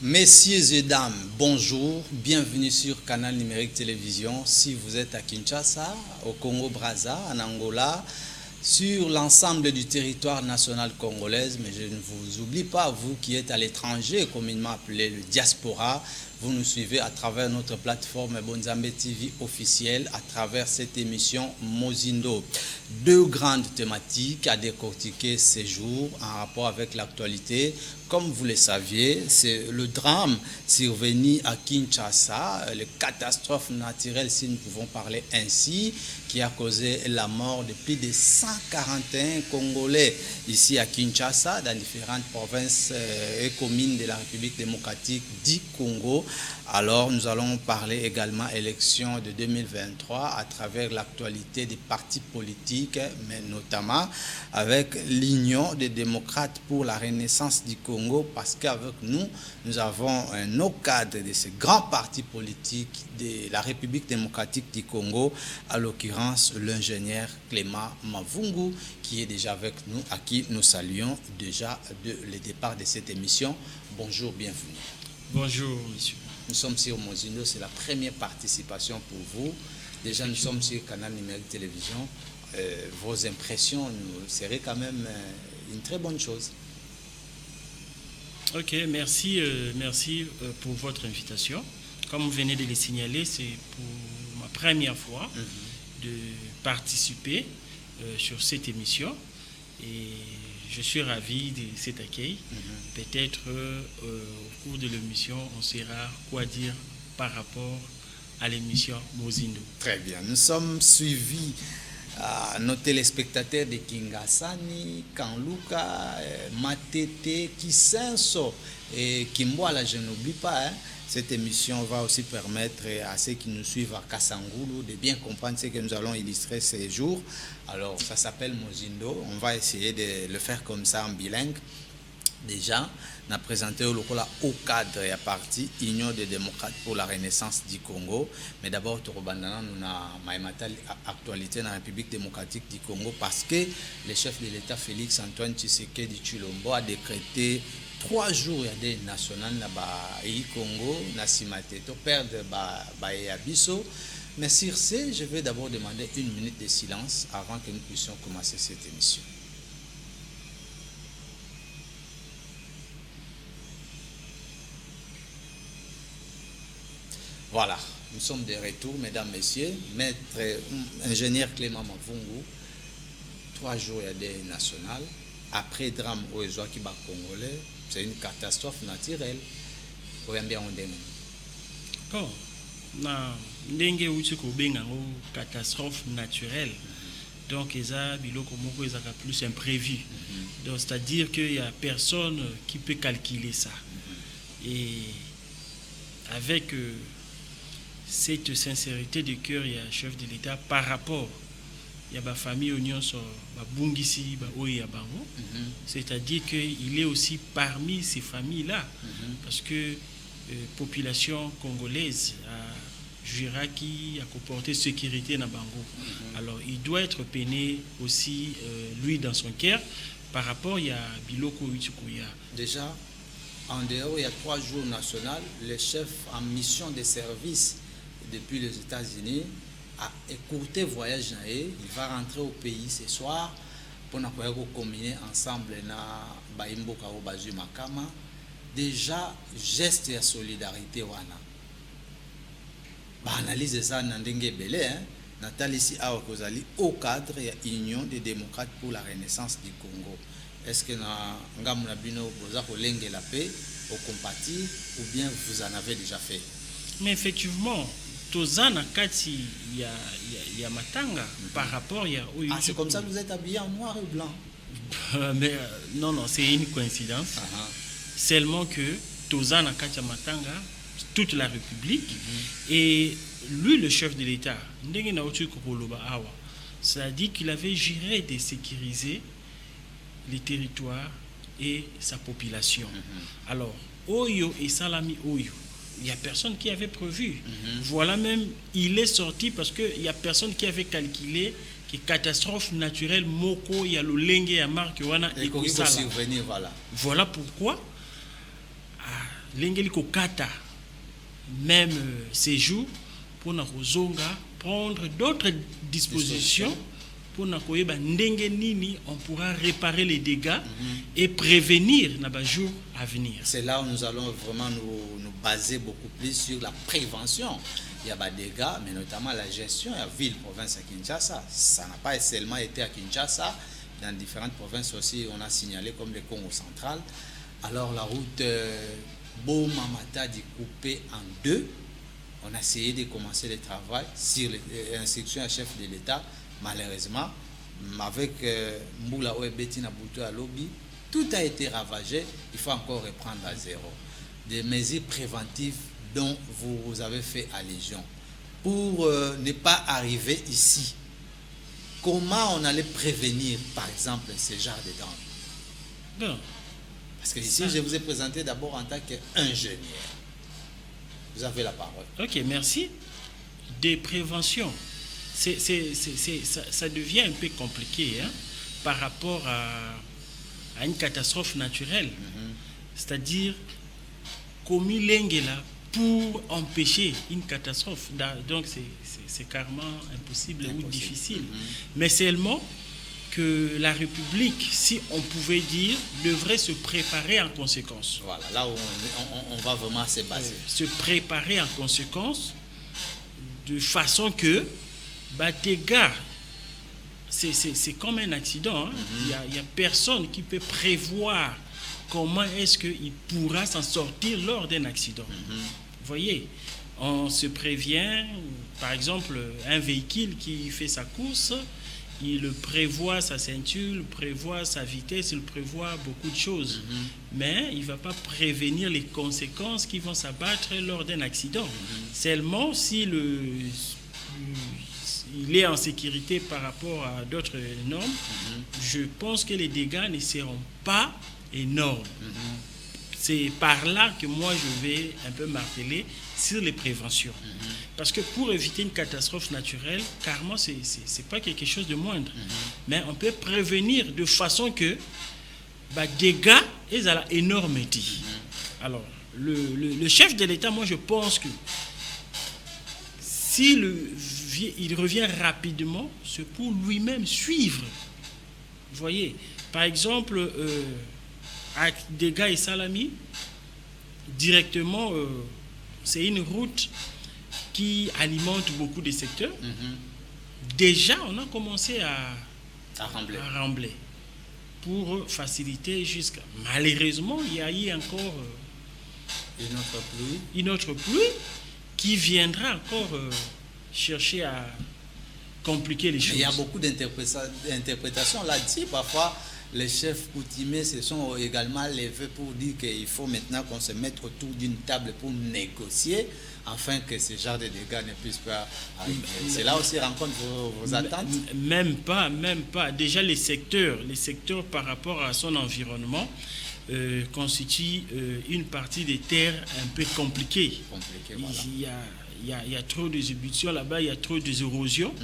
Messieurs et dames, bonjour, bienvenue sur Canal Numérique Télévision. Si vous êtes à Kinshasa, au Congo-Brazza, en Angola, sur l'ensemble du territoire national congolais, mais je ne vous oublie pas, vous qui êtes à l'étranger, communément appelé le diaspora, vous nous suivez à travers notre plateforme Bonzambe TV officielle, à travers cette émission Mozindo. Deux grandes thématiques à décortiquer ces jours en rapport avec l'actualité. Comme vous le saviez, c'est le drame survenu à Kinshasa, les catastrophes naturelles, si nous pouvons parler ainsi, qui a causé la mort de plus de 141 Congolais ici à Kinshasa, dans différentes provinces et communes de la République démocratique du Congo. Alors, nous allons parler également élections de 2023 à travers l'actualité des partis politiques, mais notamment avec l'Union des démocrates pour la renaissance du Congo, parce qu'avec nous, nous avons un autre cadre de ce grand parti politique de la République démocratique du Congo, à l'occurrence l'ingénieur Clément Mavungu, qui est déjà avec nous, à qui nous saluons déjà le départ de cette émission. Bonjour, bienvenue. Bonjour, monsieur. Nous sommes sur Mozindo, c'est la première participation pour vous. Déjà, nous sommes sur Canal Numérique Télévision. Vos impressions nous seraient quand même une très bonne chose. Ok, merci, merci pour votre invitation. Comme vous venez de le signaler, c'est pour ma première fois de participer sur cette émission. Et je suis ravi de cet accueil. Peut-être au cours de l'émission, on saura quoi dire par rapport à l'émission Mozindo. Très bien. Nous sommes suivis nos téléspectateurs de Kingasani, Kanluka, Matete, Kisenso et Kimboala, je n'oublie pas. Cette émission va aussi permettre à ceux qui nous suivent à Kassangoulou de bien comprendre ce que nous allons illustrer ces jours. Alors, ça s'appelle Mozindo. On va essayer de le faire comme ça en bilingue. Déjà, on a présenté au cadre et à partie Union des démocrates pour la renaissance du Congo. Mais d'abord, nous avons actualité dans la République démocratique du Congo parce que le chef de l'État Félix Antoine Tshisekedi Tshilombo a décrété 3 jours des nationales dans le Congo, na simateto perdre Abisso. Mais sur ce, je vais d'abord demander 1 minute de silence avant que nous puissions commencer cette émission. Voilà, nous sommes de retour, mesdames, messieurs. Maître ingénieur Clément Mavungu, 3 jours des nationales. Après drame au Kiba congolais, c'est une catastrophe naturelle. Bon, na ndenge uti ko benga catastrophe naturelle. Donc eza biloko moko ezaka plus imprévu. Donc c'est-à-dire qu'il y a personne qui peut calculer ça. Et avec cette sincérité de cœur, il y a un chef de l'État par rapport il y a ma famille union sur Bungisi c'est-à-dire qu'il est aussi parmi ces familles-là parce que population congolaise a jura qui a comporté sécurité dans Bango. Alors il doit être peiné aussi lui dans son cœur par rapport il y a Biloko Utukuya. Déjà en dehors il y a 3 jours nationaux, le chef en mission de service depuis les États-Unis a écourté voyage, il va rentrer au pays ce soir pour nous combiner ensemble na Baimboka ou Bazu Makama. Déjà geste de solidarité wana. Ba analyse ça na ndenge belé Nathalie ici a kozali au cadre de l'Union des démocrates pour la renaissance du Congo. Est-ce que na ngamuna bino boza ko lenge la paix au compatir ou bien vous en avez déjà fait? Mais effectivement Tozana Kati, il y a Matanga par rapport il y a c'est comme ça que vous êtes habillé en noir et blanc. Mais non, c'est une coïncidence. Seulement que Tozana Kati Matanga, toute la République, et lui, le chef de l'État, c'est-à-dire qu'il avait juré de sécuriser les territoires et sa population. Alors, Oyo et Salami Oyo. Il n'y a personne qui avait prévu. Voilà même, il est sorti parce qu'il n'y a personne qui avait calculé que catastrophe naturelle, Moko, il y a le Lengue, il y a Marc, il y a voilà. Voilà pourquoi lengeli kokata même séjour pour na kozonga prendre d'autres dispositions pour na koyeba ndenge nini on pourra réparer les dégâts et prévenir na ba jour à venir. C'est là où nous allons vraiment nous baser beaucoup plus sur la prévention. Il y a des dégâts, mais notamment la gestion de la ville, province à Kinshasa. Ça n'a pas seulement été à Kinshasa, dans différentes provinces aussi, on a signalé comme le Congo central. Alors la route Boma-Matadi coupée en deux. On a essayé de commencer le travail sur l'instruction à chef de l'État. Malheureusement, avec Mboula Ouebeti Nabuto à Lobby, tout a été ravagé. Il faut encore reprendre à zéro. Des mesures préventives dont vous avez fait allusion pour ne pas arriver ici. Comment on allait prévenir, par exemple, ce genre de danger? Bon. Parce que ici, je vous ai présenté d'abord en tant qu'ingénieur. Vous avez la parole. Ok, merci. Des préventions. Ça devient un peu compliqué hein, par rapport à une catastrophe naturelle. C'est-à-dire, comme il est là pour empêcher une catastrophe. Donc, c'est carrément impossible ou difficile. Mais seulement que la République, si on pouvait dire, devrait se préparer en conséquence. Voilà, là où on va vraiment se baser. Se préparer en conséquence de façon que tes gars, c'est comme un accident. Hein. Il n'y a personne qui peut prévoir comment est-ce qu'il pourra s'en sortir lors d'un accident. Vous voyez, on se prévient, par exemple, un véhicule qui fait sa course, il prévoit sa ceinture, il prévoit sa vitesse, il prévoit beaucoup de choses. Mais il ne va pas prévenir les conséquences qui vont s'abattre lors d'un accident. Seulement si il est en sécurité par rapport à d'autres normes, je pense que les dégâts ne seront pas énormes. C'est par là que moi je vais un peu marteler sur les préventions. Parce que pour éviter une catastrophe naturelle, carrément, ce n'est pas quelque chose de moindre. Mais on peut prévenir de façon que dégâts ils ont énorme. Alors, le chef de l'État, moi je pense que s'il il revient rapidement, c'est pour lui-même suivre. Vous voyez, par exemple, avec dégâts et salami, directement, c'est une route qui alimente beaucoup de secteurs. Déjà, on a commencé à rembler pour faciliter jusqu'à... Malheureusement, il y a eu encore une autre pluie qui viendra encore chercher à compliquer les choses. Il y a beaucoup d'interprétations là-dessus. Parfois, les chefs coutumiers se sont également levés pour dire qu'il faut maintenant qu'on se mette autour d'une table pour négocier afin que ce genre de dégâts ne puissent pas arriver. C'est là aussi rencontre vos attentes? Même pas. Déjà, les secteurs par rapport à son environnement constituent une partie des terres un peu compliquées. Voilà. Il y a trop d'ébullitions là-bas, il y a trop d'érosion.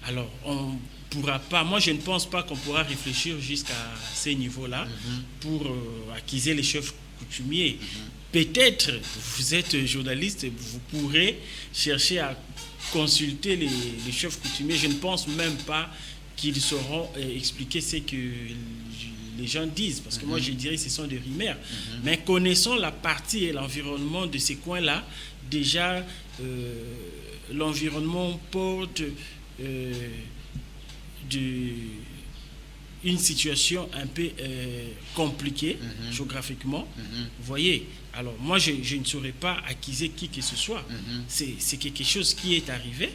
Alors, on pourra pas, moi je ne pense pas qu'on pourra réfléchir jusqu'à ces niveaux-là pour acquiser les chefs coutumiers. Peut-être, vous êtes journaliste, vous pourrez chercher à consulter les chefs coutumiers. Je ne pense même pas qu'ils sauront expliquer ce que les gens disent, parce que moi je dirais que ce sont des rumeurs. Mais connaissant la partie et l'environnement de ces coins-là, déjà l'environnement porte une situation un peu compliquée géographiquement. Vous voyez, alors moi je ne saurais pas accuser qui que ce soit. C'est quelque chose qui est arrivé.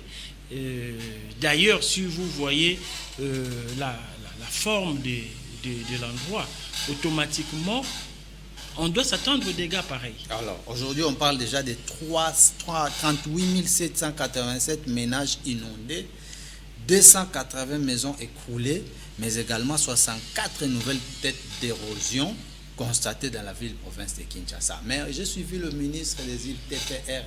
D'ailleurs, si vous voyez la forme de l'endroit, automatiquement on doit s'attendre aux dégâts pareils. Alors, aujourd'hui, on parle déjà de 38 787 ménages inondés, 280 maisons écroulées, mais également 64 nouvelles têtes d'érosion constatées dans la ville-province de Kinshasa. Mais j'ai suivi le ministre des îles TPR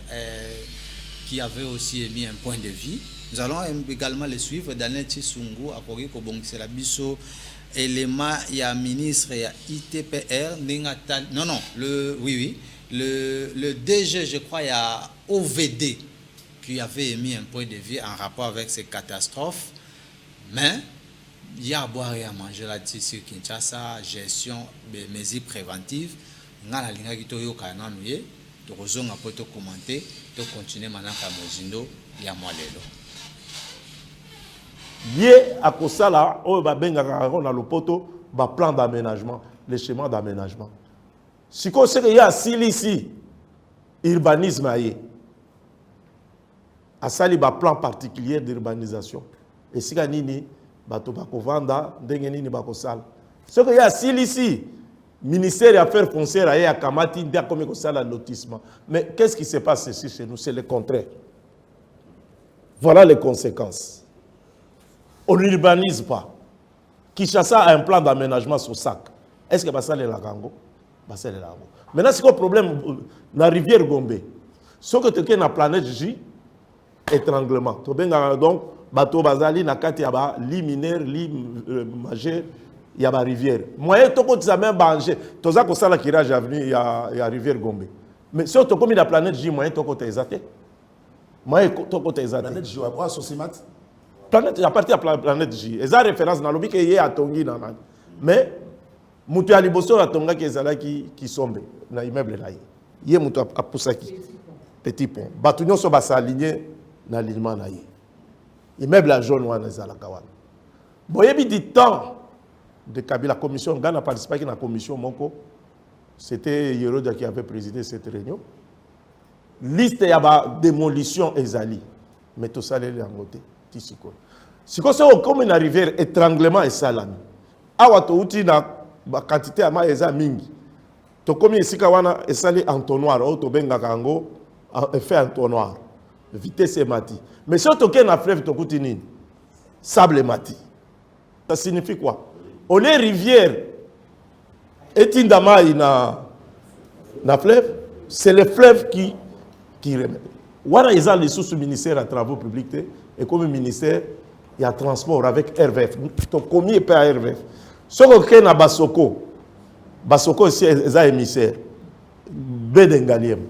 qui avait aussi émis un point de vue. Nous allons également le suivre. Daniel Chisungu a dit que c'est la biso élément, il y a ministre, il y a ITPR, oui, le DG, je crois, il y a OVD qui avait émis un point de vue en rapport avec ces catastrophes. Mais il y a à boire et à manger là-dessus sur Kinshasa, gestion des mesures préventives. Nous avons commenté, de continuer maintenant à Mozindo, il y a moins lié à Kosala, on va bien dans le poteau, plan d'aménagement, les schémas d'aménagement. Si on sait qu'il y a ici, urbanisme, à ça, il y a un plan particulier d'urbanisation. Et si on nini, bato bako vanda, ndengenini bako sal. Ce qu'il y a ici, ministère des Affaires foncières à Kamati, il y a comme ça le lotissement. Mais qu'est-ce qui se passe ici chez nous? C'est le contraire. Voilà les conséquences. On n'urbanise pas. Kinshasa a un plan d'aménagement sur sac. Est-ce que ça est la Gango? Maintenant, c'est quoi le problème dans la rivière Gombe? Ce que tu as dans la planète J, étranglement. Donc, bateau bazali na kati ya ba li mineur li majeur ya ba rivière moyen to ko tsa même banger toza ko sala kirage avenue ya rivière Gombe mais si to komi la planète J moyen to ko tezate moyen to ko tezate planète J wa kwa sosimat planète à partir de la planète J eza référence na lobi ke ye atongi na mais mutu ya liboso atonga ke ezala ki sombe na immeuble là ye mutu apusaki petit pont batu nyonso ba s'aligner na alignement na ye immeuble à jaune wana ezala kawana boyebi du temps de Kabila commission Ghana participé à la commission moko c'était Yerodia qui avait présidé cette réunion liste ya ba démolition ezali mais tout ça les ngote tisiko siko c'est comme une rivière étranglement et salami awa to uti na ba quantité ya ma eza mingi to komi esika wana esali entonnoir o to benga kango effet entonnoir vitesse mati. Mais si on a un fleuve, sable mati. Ça signifie quoi? On est rivière et Tindamaï na fleuve, c'est le fleuve qui remet. Voilà, ils ont les sous-ministères à travaux publics et comme ministère, il y a transport avec RVF. Donc, combien est à RVF? Ce qu'on a à Basoko, Basoko, c'est un émissaire. Bédengaliem.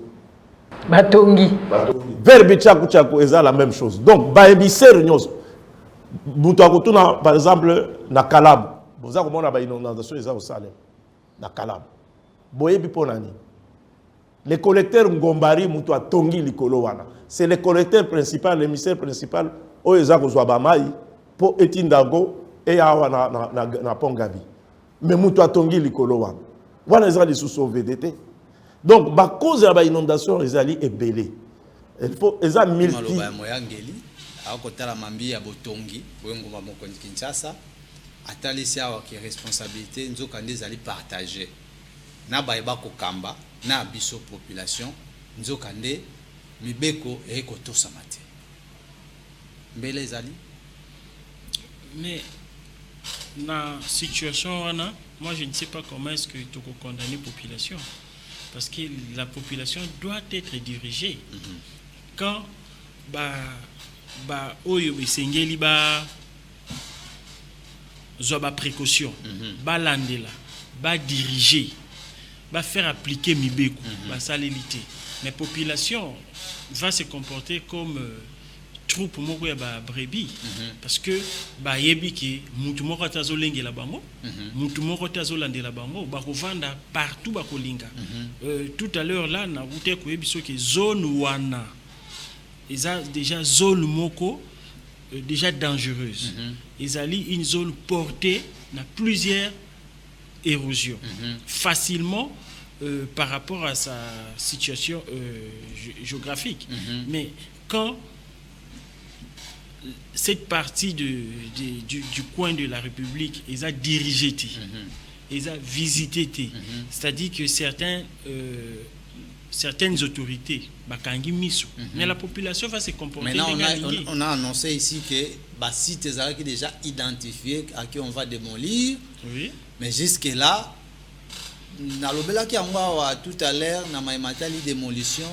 Batongi. Verbe tchakou est la même chose. Donc, baémissaire nyos. Boutouakotuna, par exemple, na Kalab. Vous avez comment une inondation au Salem. Na Kalab. Boye biponani. Les collecteurs Ngombari Moutoua Tongi Likolowana. C'est le collecteur principal, l'émissaire principal, Oeza Kozwabamai, pour Etindago et Awa na Pongabi. Mais Moutoua Tongi Likolowana. Voilà les gens qui sont VDT. Donc, la cause de l'inondation est belée. Il faut les multi. akotala mambi ya botongi wengo moko Kinshasa atalisi awa ki responsabilité nzoka ndezali partager na bayeba ko kamba na biso population nzoka nde mibeko ekotosa mate mbele ezali mais na situation wana moi je ne sais pas comment est-ce que tu peux condamner la population parce que la population doit être dirigée quand oyo besengeli zoba précaution landela diriger faire appliquer mibeko salélité mais population va se comporter comme troupe moko ya brebis parce que yebi ki mutu moko tazolengela bango mutu moko tazolandela bango bakovanda partout bakolinga tout à l'heure là na route ko yebiso ke zone wana eza déjà zone moko déjà dangereuse ezali une zone portée na plusieurs érosions facilement par rapport à sa situation géographique mais quand cette partie du coin de la République ils a dirigé ils a visité c'est-à-dire que certaines autorités mais la population va se comporter. Maintenant on a annoncé ici que sites qui déjà identifiés à qui on va démolir mais jusque là na lobela ki angwa tout à l'heure na maimatali démolition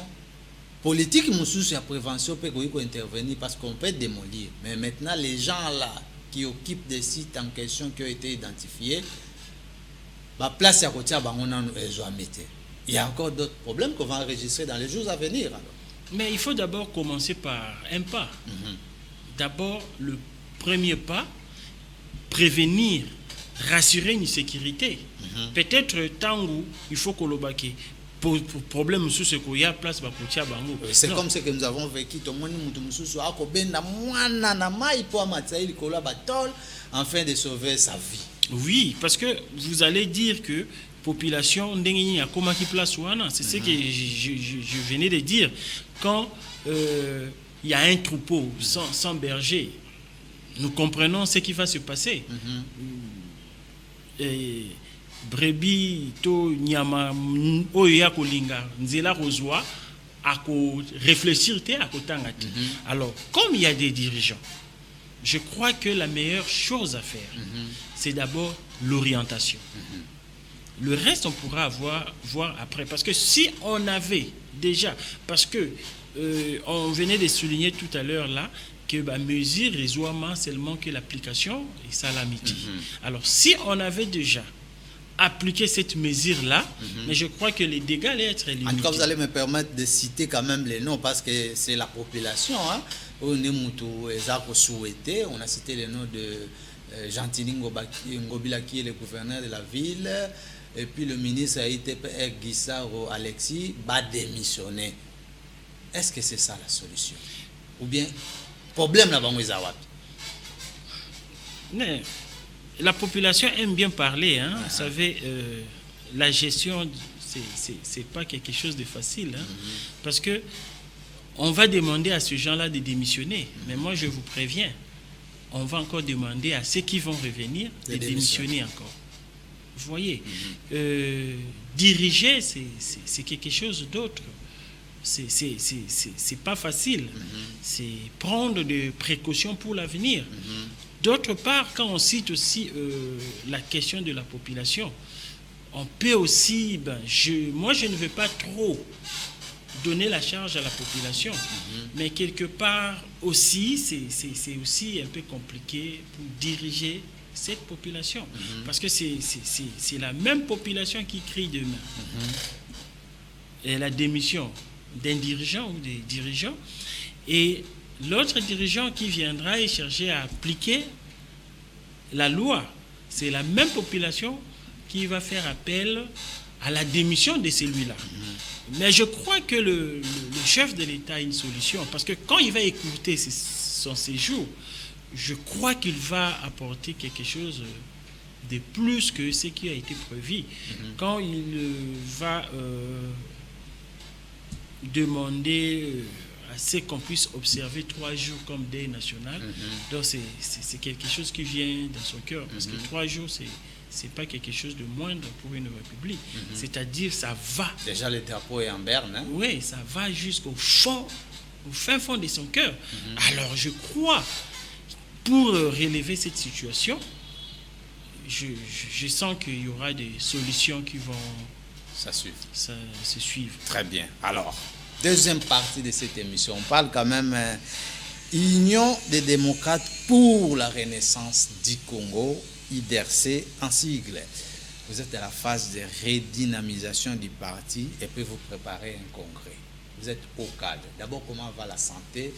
politique mususu ya prévention peut intervenir parce qu'on peut démolir mais maintenant les gens là qui occupent des sites en question qui ont été identifiés place à côté bango nanu ezo amete il y a encore d'autres problèmes qu'on va enregistrer dans les jours à venir. Alors. Mais il faut d'abord commencer par un pas. D'abord, le premier pas, prévenir, rassurer une sécurité. Peut-être tango, il faut que l'obaki. Pour problème sous ce qu'il y a place pour bango. C'est comme ce que nous avons vécu. Tout le monde afin de sauver sa vie. Oui, parce que vous allez dire que population c'est ce que je venais de dire. Quand il y a un troupeau sans berger, nous comprenons ce qui va se passer. Et brebis to nyama oya kolinga nzela rozwa ako réfléchir te ako tangati. Alors comme il y a des dirigeants, je crois que la meilleure chose à faire, c'est d'abord l'orientation. Le reste, on pourra voir après. Parce que si on avait déjà, parce que on venait de souligner tout à l'heure là, que la mesure résoit seulement que l'application et ça l'amitié. Alors si on avait déjà appliqué cette mesure-là, mais je crois que les dégâts allaient être limités. En tout cas, vous allez me permettre de citer quand même les noms parce que c'est la population. Hein. On a cité les noms de Gentili Ngobila qui est le gouverneur de la ville, et puis le ministre ITPR Guissaro Alexis va démissionner. Est-ce que c'est ça la solution? Ou bien, problème là-bas, la population aime bien parler. Hein. Vous savez, la gestion, c'est pas quelque chose de facile. Hein. Parce que on va demander à ces gens-là de démissionner. Mais moi, je vous préviens, on va encore demander à ceux qui vont revenir de démissionner encore. Vous voyez, diriger, c'est quelque chose d'autre. C'est pas facile. C'est prendre des précautions pour l'avenir. D'autre part, quand on cite aussi la question de la population, on peut aussi, moi je ne veux pas trop donner la charge à la population, mais quelque part aussi, c'est aussi un peu compliqué pour diriger cette population, parce que c'est la même population qui crie demain. Et la démission d'un dirigeant ou des dirigeants, et l'autre dirigeant qui viendra et chercher à appliquer la loi, c'est la même population qui va faire appel à la démission de celui-là. Mais je crois que le chef de l'État a une solution, parce que quand il va écouter son séjour, je crois qu'il va apporter quelque chose de plus que ce qui a été prévu. Quand il va demander à ce qu'on puisse observer 3 jours comme deuil national, donc c'est quelque chose qui vient dans son cœur, parce que 3 jours, c'est pas quelque chose de moindre pour une république. C'est-à-dire, ça va. Déjà, le drapeau est en berne. Hein? Oui, ça va jusqu'au fond, au fin fond de son cœur. Alors, je crois, pour relever cette situation, je sens qu'il y aura des solutions qui vont se suivre. Très bien. Alors, deuxième partie de cette émission, on parle quand même Union des démocrates pour la renaissance du Congo, IDRC en sigle. Vous êtes à la phase de redynamisation du parti et puis vous préparez un congrès. Vous êtes au cadre. D'abord, comment va la santé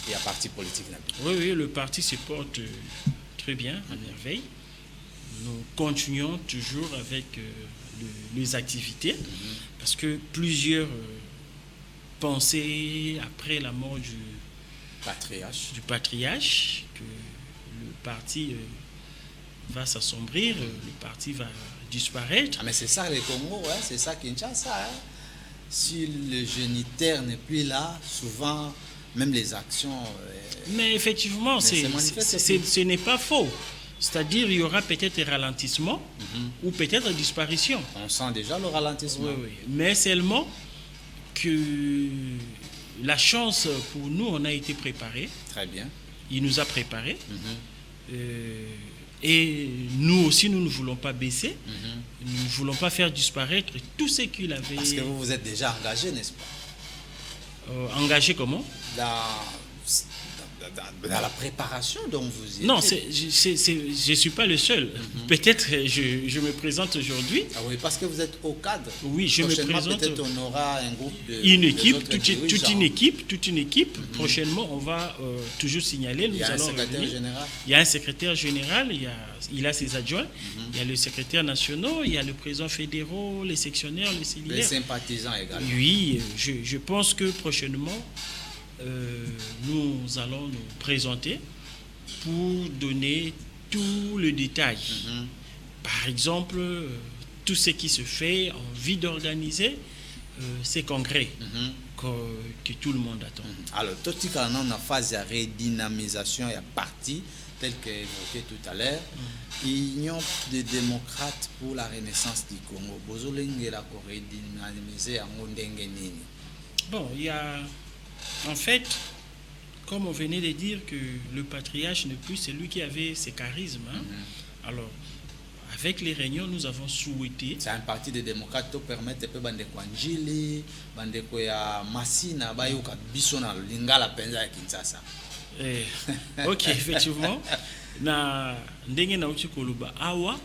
et la parti politique? Oui, le parti se porte très bien, à merveille. Nous continuons toujours avec les activités, parce que plusieurs pensaient, après la mort du patriarche, que le parti va s'assombrir, le parti va disparaître. Ah, mais c'est ça le Congo, hein? C'est ça Kinshasa. Hein? Si le géniteur n'est plus là, souvent, même les actions... mais effectivement, ce n'est pas faux. C'est-à-dire il y aura peut-être ralentissement ou peut-être disparition. On sent déjà le ralentissement. Oui. Mais seulement que la chance pour nous, on a été préparés. Très bien. Il nous a préparés. Et nous aussi, nous ne voulons pas baisser. Nous ne voulons pas faire disparaître tout ce qu'il avait... Parce que vous vous êtes déjà engagé, n'est-ce pas? Engagé comment? dans la préparation dont vous y Non, étiez. je ne suis pas le seul. Peut-être je me présente aujourd'hui. Ah oui, parce que vous êtes au cadre. Oui, je me Prochainement, présente. peut-être on aura un groupe de Une des équipe, autres toute dirigeants. une équipe. Prochainement, on va toujours signaler. Il y a un secrétaire revenir. général. Il y a un secrétaire général, il a ses adjoints, il y a le secrétaire national, il y a le président fédéral, les sectionnaires, les Les cellulaires. sympathisants également. Oui, je pense que prochainement, nous allons nous présenter pour donner tout le détail. Par exemple, tout ce qui se fait, envie d'organiser ces congrès que tout le monde attend. Alors, tout ce qu'on a en phase de redynamisation et parti, tel qu'évoqué tout à l'heure, Union des démocrates pour la renaissance du Congo. Bozolengela ko redynamiser en ndenge nini. Bon, il y a, en fait, comme on venait de dire que le patriarche n'est plus celui qui avait ses charismes. Hein. Alors, avec les réunions, nous avons souhaité. C'est un parti des démocrates qui permet de bandeko Njili, bandeko ya Masina, bayoka biso na lingala penza ya Kinshasa. Ok, effectivement. Na ndenge na uchi koluba awa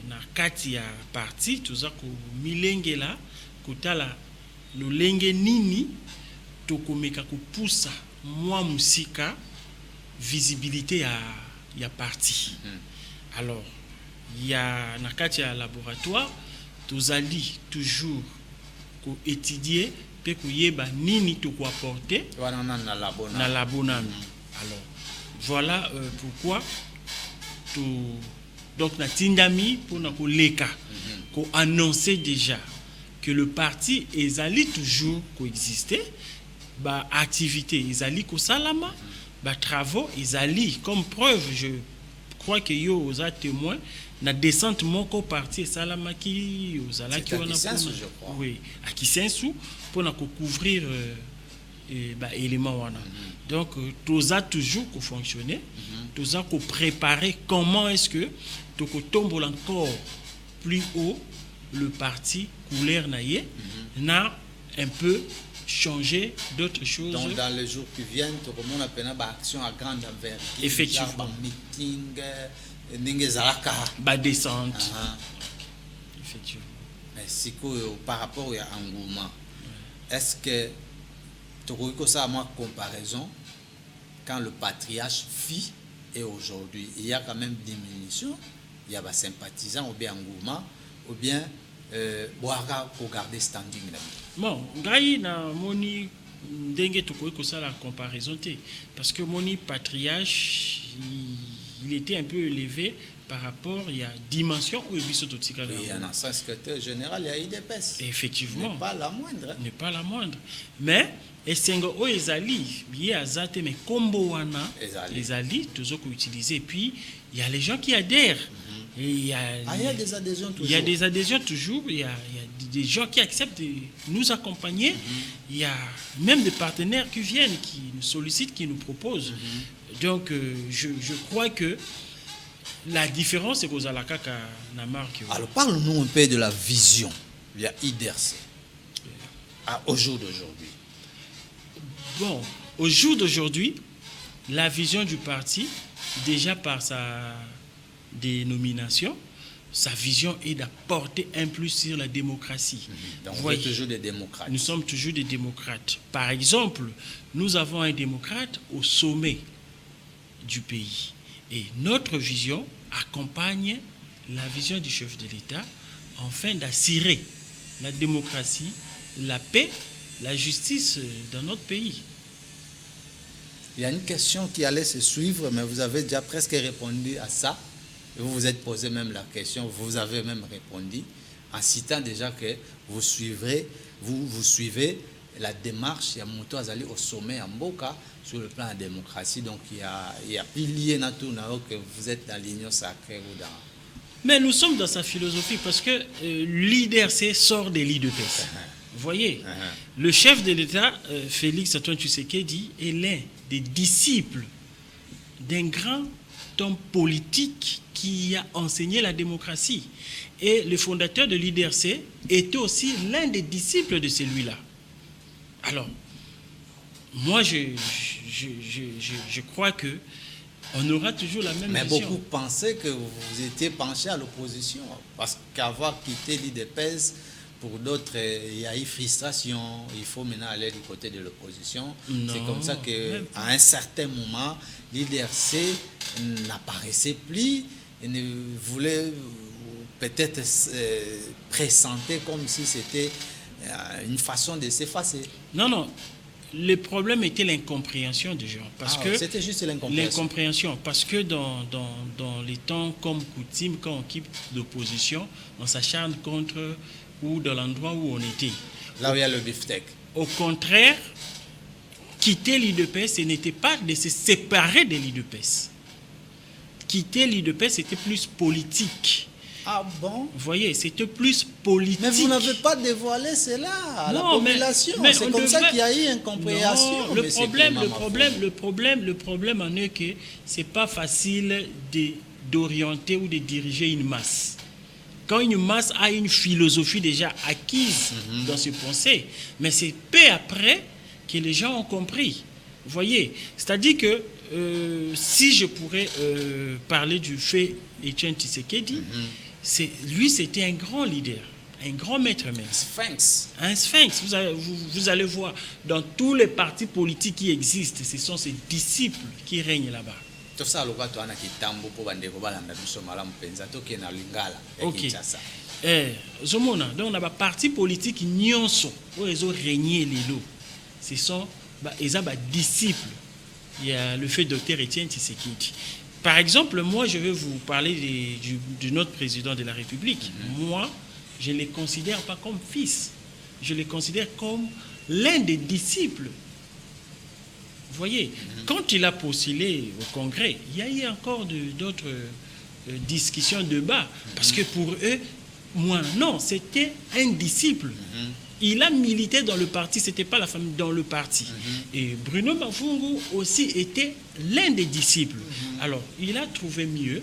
na kati ya parti tuza ko milengela kutala lolenge nini tokomeka kupusa mwa musika visibilité ya parti. Alors, il y a na kati ya laboratoire tozali toujours ko étudier pe koyeba nini to ko apporter na labonami. Alors, voilà pourquoi donc na tindami pour na koleka ko annoncer déjà que le parti ezali toujours coexister, ba activité ezali ko salama, ba travaux ezali comme preuve. Je crois que yo oza témoin na descente moko parti salama ki ozala ki wana pour oui à Kisensu pour na couvrir élément wana. Donc toza toujours ko fonctionner, toza ko préparer comment est-ce que to ko tombe encore plus haut le parti couleur naie na un peu changer d'autres choses. Donc dans les jours qui viennent, tout le monde appelle une action à grande envergure. Effectivement. Meeting, ninge zalaka. Ba descente. Effectivement. Mais si par rapport à engouement, est-ce que tu as ça à moi comparaison quand le patriarche fit et aujourd'hui, il y a quand même diminution, il y a des sympathisants ou bien engouement ou bien boire pour garder standing là. Bon, ngai na moni ndenge tokoki kosala comparaison te parce que moni patriarche il était un peu élevé par rapport il y a dimension où biso totika là. Il y a un secrétaire général, il y a IDPS. Effectivement. N'est pas la moindre. N'est pas la moindre. Mais esengo o ezali bié azate mais combo wana ezali tozoko utiliser, puis il y a les gens qui adhèrent. Et il y a des adhésions toujours. Il y a des adhésions toujours, il y a des gens qui acceptent de nous accompagner. Il y a même des partenaires qui viennent, qui nous sollicitent, qui nous proposent. Donc je crois que la différence c'est qu'aux alakaka na marque. Alors parle-nous un peu de la vision via IDRC au jour d'aujourd'hui. Bon, au jour d'aujourd'hui, la vision du parti, déjà par sa dénomination, sa vision est d'apporter un plus sur la démocratie. Donc vous êtes toujours des démocrates. Nous sommes toujours des démocrates. Par exemple, nous avons un démocrate au sommet du pays. Et notre vision accompagne la vision du chef de l'État afin d'assurer la démocratie, la paix, la justice dans notre pays. Il y a une question qui allait se suivre, mais vous avez déjà presque répondu à ça. Vous vous êtes posé même la question, vous avez même répondu en citant déjà que vous suivez la démarche, il y a Mouto Azali au sommet en Mboka sur le plan de la démocratie. Donc il y a pilier que vous êtes dans l'union sacrée ou dans... Mais nous sommes dans sa philosophie parce que l'IDRC sort des lits de paix. Vous voyez, le chef de l'État, Félix Antoine Tshisekedi, est l'un des disciples d'un grand homme politique qui a enseigné la démocratie. Et le fondateur de l'IDRC était aussi l'un des disciples de celui-là. Alors, moi, je crois que on aura toujours la même Mais vision. beaucoup pensaient que vous étiez penché à l'opposition. Parce qu'avoir quitté l'IDPS, pour d'autres, il y a eu frustration. Il faut maintenant aller du côté de l'opposition. C'est comme ça qu'à un certain moment, l'IDRC n'apparaissait plus et ne voulait peut-être présenter comme si c'était une façon de s'effacer. Non, non. Le problème était l'incompréhension des gens. C'était juste l'incompréhension. L'incompréhension. Parce que dans les temps comme coutume, quand on quitte l'opposition, on s'acharne contre ou dans l'endroit où on était. Là où il y a le beefsteak. Au contraire, quitter l'IDPS, ce n'était pas de se séparer de l'IDPS. Quitter l'IDPS, c'était plus politique. Ah bon? Vous voyez, c'était plus politique. Mais vous n'avez pas dévoilé cela à la population. C'est comme ça qu'il y a eu incompréhension. Non, le problème en est que ce n'est pas facile d'orienter ou de diriger une masse. Quand une masse a une philosophie déjà acquise dans ses pensées, mais c'est peu après que les gens ont compris. Vous voyez, c'est-à-dire que si je pourrais parler du fait Etienne Tshisekedi, lui c'était un grand leader, un grand maître-même. Sphinx. Un sphinx. Vous allez voir, dans tous les partis politiques qui existent, ce sont ses disciples qui règnent là-bas. Tout ça, ok. Zomona, donc on a des partis politiques qui ont régné les lots. Ce sont des disciples. Il y a le fait Dr Etienne Tshisekedi. Par exemple, moi, je vais vous parler de notre président de la République. Moi, je ne les considère pas comme fils. Je les considère comme l'un des disciples. Vous voyez, quand il a postulé au Congrès, il y a eu encore d'autres discussions, débats. Parce que pour eux, moi, non, c'était un disciple. Il a milité dans le parti, ce n'était pas la famille dans le parti. Et Bruno Bafungu aussi était l'un des disciples. Alors, il a trouvé mieux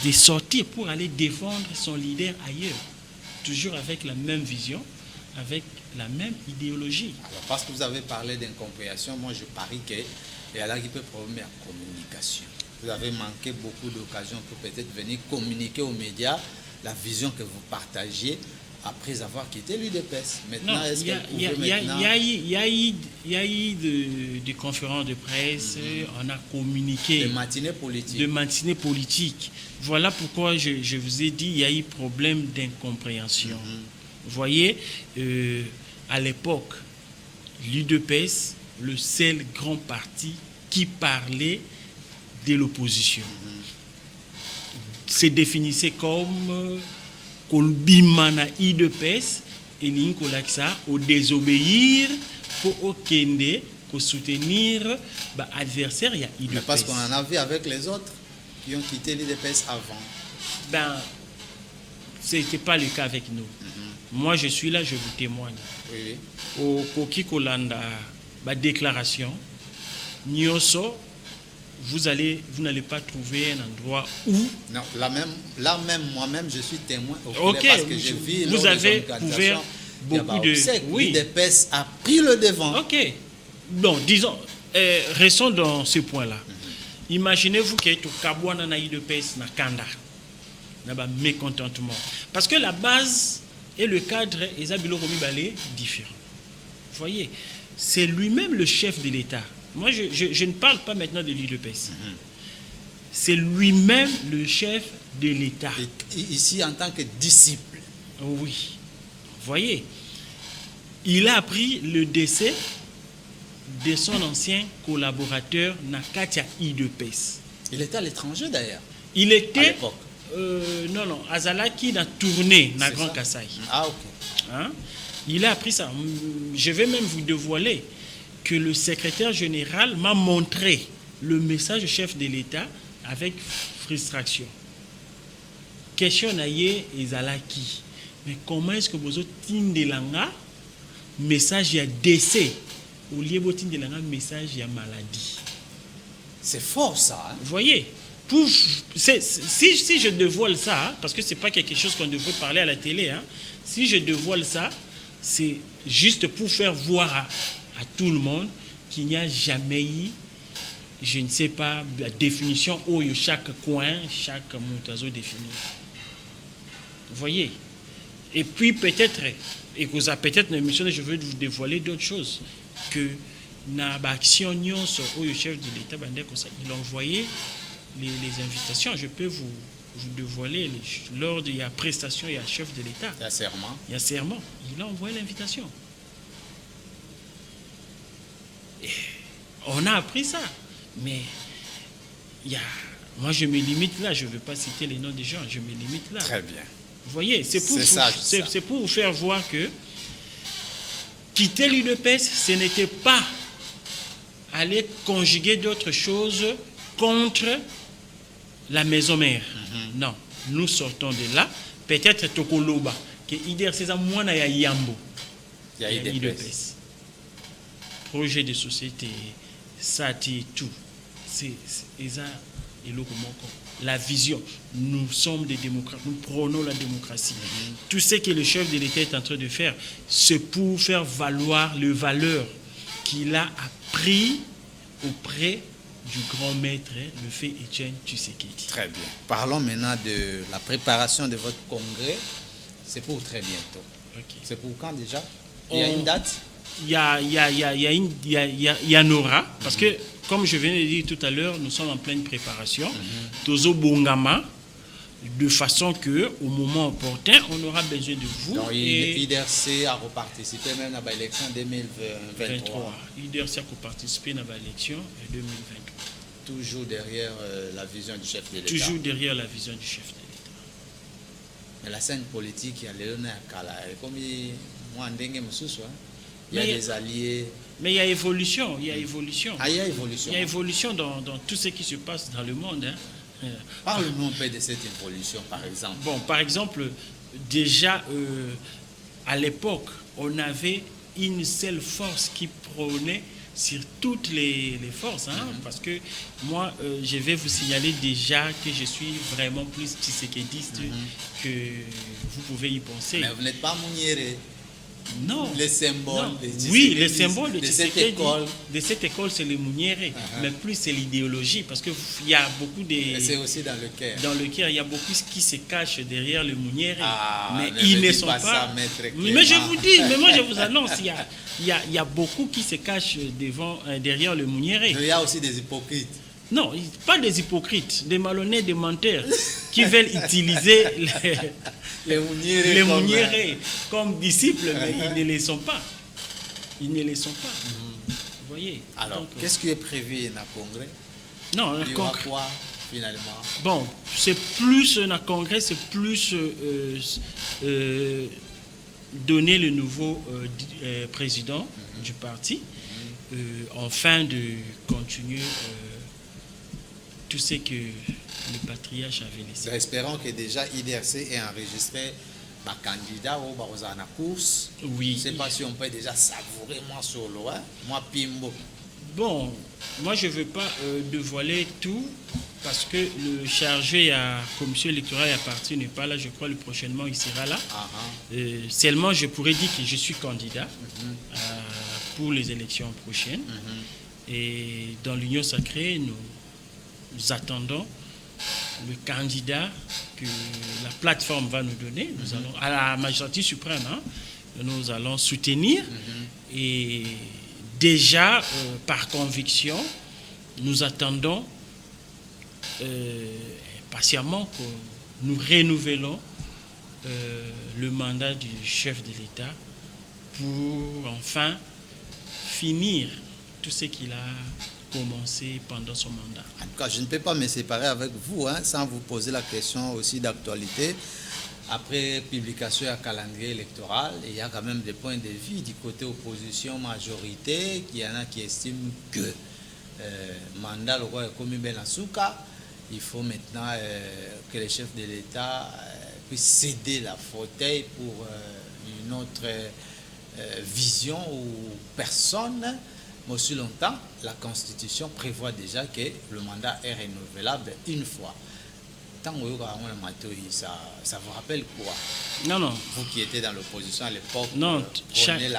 de sortir pour aller défendre son leader ailleurs. Toujours avec la même vision, avec la même idéologie. Alors, parce que vous avez parlé d'incompréhension, moi je parie qu'il y a là qui peut problème en communication. Vous avez manqué beaucoup d'occasions pour peut-être venir communiquer aux médias la vision que vous partagiez après avoir quitté l'UDPS. Maintenant, est-ce que vous pouvez maintenant... Il y a eu des conférences de presse, on a communiqué. Des matinées politiques. De matinées politiques. Voilà pourquoi je vous ai dit il y a eu problème d'incompréhension. Vous voyez, à l'époque, l'UDPS, le seul grand parti qui parlait de l'opposition, se définissait comme Kolbimana IDPS et Linkolaksa au désobéir pour Okende, pour soutenir l'adversaire, il y a IDPS. Mais parce qu'on en a vu avec les autres qui ont quitté l'IDPS avant. Ce n'était pas le cas avec nous. Moi, je suis là, je vous témoigne. Oui. Au Koki Kolanda, ma déclaration, Nyoso, vous n'allez pas trouver un endroit où... Non, là même, moi-même, je suis témoin. Ok, parce que je vis vous avez couvert beaucoup de... Oui, l'IDPS a pris le devant. Ok. Bon, disons, restons dans ce point-là. Imaginez-vous qu'il y ait au Kabouana na IDPS na Kanda. Il y a mécontentement. Parce que la base et le cadre, Isabilo Romi Balé, différents. Vous voyez, c'est lui-même le chef de l'État. Moi, je ne parle pas maintenant de l'UDPS. C'est lui-même le chef de l'État. Ici, en tant que disciple. Oui. Vous voyez, il a appris le décès de son ancien collaborateur Nakatia IDPS. Il était à l'étranger d'ailleurs. Il était... À l'époque. Non, Azalaki n'a tourné dans Grand Kassai. Ah, ok. Hein? Il a appris ça. Je vais même vous dévoiler que le secrétaire général m'a montré le message du chef de l'État avec frustration. Question naïe Azalaki. Mais comment est-ce que vous avez de langa message ya décès au lieu de langa message ya maladie? C'est fort ça. Hein? Vous voyez? Si je dévoile ça, hein, parce que ce n'est pas quelque chose qu'on devrait parler à la télé, hein, si je dévoile ça, c'est juste pour faire voir à tout le monde qu'il n'y a jamais eu, je ne sais pas, la définition où chaque coin, chaque montazo défini. Vous voyez? Et puis peut-être, et que ça peut-être une émission, je veux vous dévoiler d'autres choses, que na action où le chef de l'État, il a envoyé les invitations. Je peux vous dévoiler, lors de la prestation, il y a chef de l'État. Il y a serment. Il y a serment. Il a envoyé l'invitation. On a appris ça. Mais moi, je me limite là. Je ne veux pas citer les noms des gens. Je me limite là. Très bien. Vous voyez, c'est pour vous faire voir que quitter l'UDPS, ce n'était pas aller conjuguer d'autres choses contre la maison mère. Non, nous sortons de là. Peut-être Tokoloba, que IDR c'est moins à Yambo. Il y a IDPS. Projet de société, ça tout. C'est ça et le la vision. Nous sommes des démocrates, nous prônons la démocratie. Tout ce que le chef de l'État est en train de faire, c'est pour faire valoir les valeurs qu'il a appris auprès du grand maître, le fait Etienne Tshisekedi. Très bien. Parlons maintenant de la préparation de votre congrès. C'est pour très bientôt. Okay. C'est pour quand déjà? Il y a une date? Il y en aura, parce que, comme je viens de dire tout à l'heure, nous sommes en pleine préparation. Tozo Bongama, de façon que, au moment opportun, on aura besoin de vous. Donc, IDRC a reparticipé même à l'élection 2023. IDRC a reparticipé à l'élection 2023. Toujours derrière la vision du chef de l'État. Toujours derrière la vision du chef de l'État. Mais la scène politique, il y a Léonard Kala. Comme moi, il y a des alliés. Mais il y a évolution. Il y a évolution. Ah, il y a évolution. Il y a évolution dans tout ce qui se passe dans le monde. Hein. Parle-nous un peu de cette évolution, par exemple. Bon, par exemple, déjà, à l'époque, on avait une seule force qui prônait sur toutes les forces. Hein, parce que moi, je vais vous signaler déjà que je suis vraiment plus tshisekédiste que vous pouvez y penser. Mais vous n'êtes pas Mouniéré. Non. Les symboles oui, les symboles de cette école. De cette école, c'est les Mouniéré. Mais plus c'est l'idéologie, parce qu'il y a beaucoup de... C'est aussi dans le cœur. Dans le cœur, il y a beaucoup qui se cachent derrière le Mouniéré. Mais ils ne sont pas. Ça, mais je vous dis, mais moi je vous annonce, il y a beaucoup qui se cachent derrière le Mouniéré. Il y a aussi des hypocrites. Non, pas des hypocrites, des malhonnêtes, des menteurs qui veulent utiliser les Mouniéré comme disciples, mais ils ne les sont pas. Ils ne les sont pas. Vous voyez. Alors, qu'est-ce qui est prévu dans le congrès? Non, il y aura quoi finalement? Bon, c'est plus un congrès, c'est plus donner le nouveau président du parti, afin de continuer tout ce que le patriarche avait laissé. Espérons que déjà IDRC ait enregistré ma candidat au Barozana course. Oui. Je ne sais pas si on peut déjà savourer moi solo, hein? Moi Pimbo. Bon, moi je ne veux pas dévoiler tout parce que le chargé à la commission électorale et à parti n'est pas là. Je crois que prochainement il sera là. Seulement je pourrais dire que je suis candidat pour les élections prochaines. Et dans l'Union sacrée, nous attendons le candidat que la plateforme va nous donner. Nous allons, à la magistrature suprême, hein, nous allons soutenir. Et déjà, par conviction, nous attendons patiemment que nous renouvelons le mandat du chef de l'État pour enfin finir tout ce qu'il a commencé pendant son mandat. En tout cas, je ne peux pas me séparer avec vous sans vous poser la question aussi d'actualité. Après publication à calendrier électoral, il y a quand même des points de vue du côté opposition majorité, qu'il y en a qui estiment que mandat le roi est comme Benasuka, il faut maintenant que le chef de l'État puisse céder la fauteuil pour une autre vision ou personne. Mais aussi longtemps, la Constitution prévoit déjà que le mandat est renouvelable une fois. ça vous rappelle quoi? Non, non. Vous qui étiez dans l'opposition à l'époque, Non,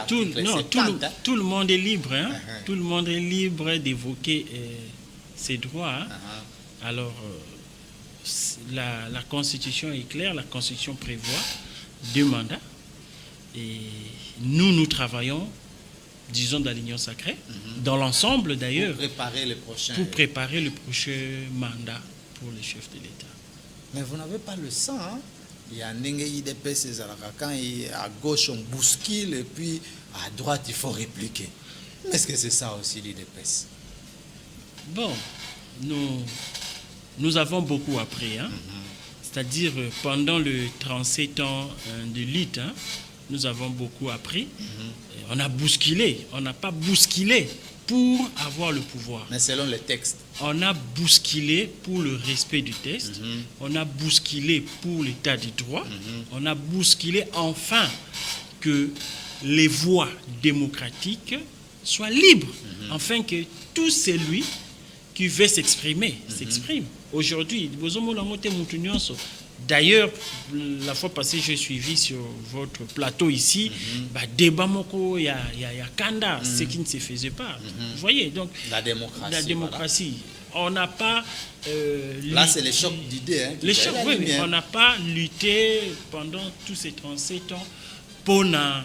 tout le monde est libre. Hein? Tout le monde est libre d'évoquer ses droits. Hein? Alors, la Constitution est claire, la Constitution prévoit 2 mandats. Et nous travaillons, disons, dans l'Union sacrée, dans l'ensemble d'ailleurs, pour préparer le prochain mandat pour le chef de l'État. Mais vous n'avez pas le sang, hein? Il y a un IDPS, quand à gauche on bouscule et puis à droite il faut répliquer. Est-ce que c'est ça aussi l'IDPS? Bon, nous avons beaucoup appris, hein? C'est-à-dire pendant le 37 ans de lutte, hein, nous avons beaucoup appris. On a bousculé, on n'a pas bousculé pour avoir le pouvoir. Mais selon les textes. On a bousculé pour le respect du texte, on a bousculé pour l'état du droit, on a bousculé enfin que les voies démocratiques soient libres, afin que tout celui qui veut s'exprimer s'exprime. Aujourd'hui, d'ailleurs, la fois passée, j'ai suivi sur votre plateau ici, débat moko, il y a Kanda, ce qui ne se faisait pas. Vous voyez, donc la démocratie. On n'a pas là, c'est les chocs d'idées. Hein, oui, on n'a pas lutté pendant tous ces 37 ans pour non,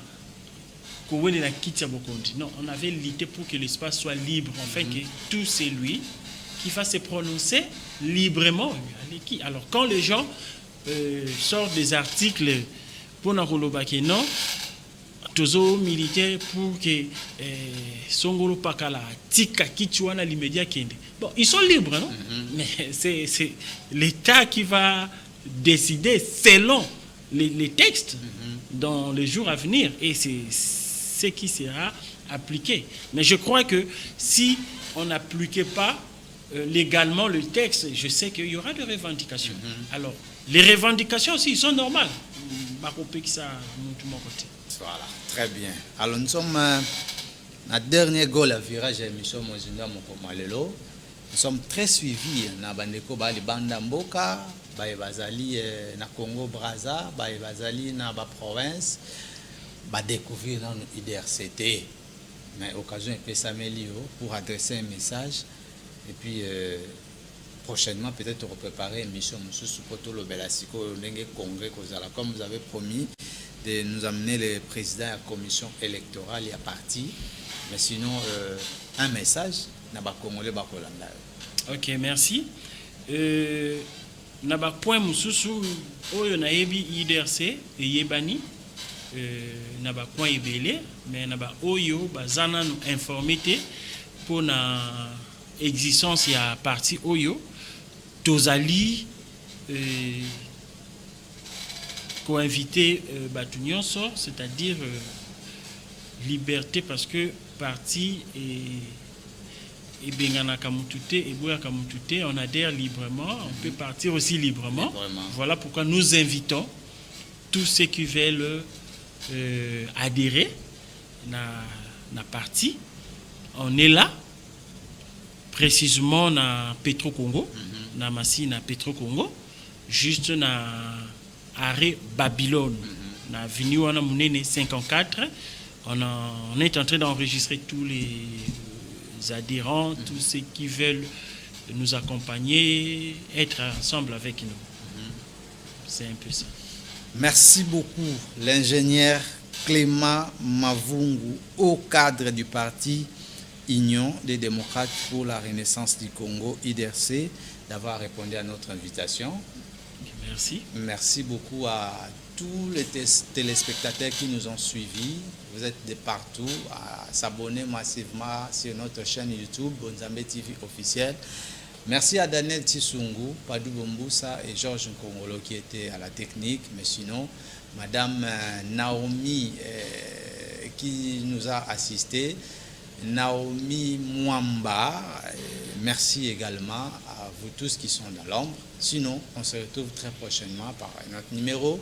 on avait lutté pour que l'espace soit libre, afin que tout celui qui va se prononcer librement. Alors, quand les gens sortent des articles pour Nakolobake, non, Tozo militaire pour que Songolo Pakala, Tika Kichuana, l'immédiat Kende. Bon, ils sont libres, non? Mais c'est l'État qui va décider selon les textes dans les jours à venir, et c'est ce qui sera appliqué. Mais je crois que si on n'appliquait pas légalement le texte, je sais qu'il y aura des revendications. Alors, les revendications aussi, sont normales. Voilà, très bien. Alors, nous sommes à dernier goal à virage émission Mokomalelo. Nous sommes très suivis na bandeko bali banda mboka, baye bazali na Congo Brazza, baye bazali na ba province, ba découvrir dans IDRCT. Mais occasion est Samelio pour adresser un message. Et puis, prochainement, peut-être préparer une mission comme vous avez promis de nous amener le président de la commission électorale et à parti. Mais sinon, un message, ok, merci. Naba point mususu oyo na yebi IDRC et yebani naba point ebele mais naba oyo bazana nous informé pour na existence ya parti oyo tozali co-invité Batunyonso, c'est-à-dire liberté, parce que parti et Bengana Kamutute et Bouya Kamutute, on adhère librement, on peut partir aussi librement. Voilà pourquoi nous invitons tous ceux qui veulent adhérer na parti. On est là, précisément na Petro Congo, na Massi na Petro Congo, juste na arrêt Babylone, na avenue Wana Mounene 54. On est en train d'enregistrer tous les adhérents, tous ceux qui veulent nous accompagner, être ensemble avec nous. C'est un peu ça. Merci beaucoup, l'ingénieur Clément Mavungu, au cadre du parti Union des démocrates pour la renaissance du Congo, IDRC, d'avoir répondu à notre invitation. Merci. Merci beaucoup à tous les téléspectateurs qui nous ont suivis. Vous êtes de partout, à s'abonner massivement sur notre chaîne YouTube, Bonzambe TV officiel. Merci à Daniel Tissungu, Padou Bomboussa et Georges Nkongolo qui étaient à la technique. Mais sinon, Madame Naomi qui nous a assistés, Naomi Mwamba, merci également à vous tous qui sont dans l'ombre. Sinon, on se retrouve très prochainement par notre numéro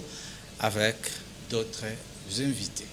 avec d'autres invités.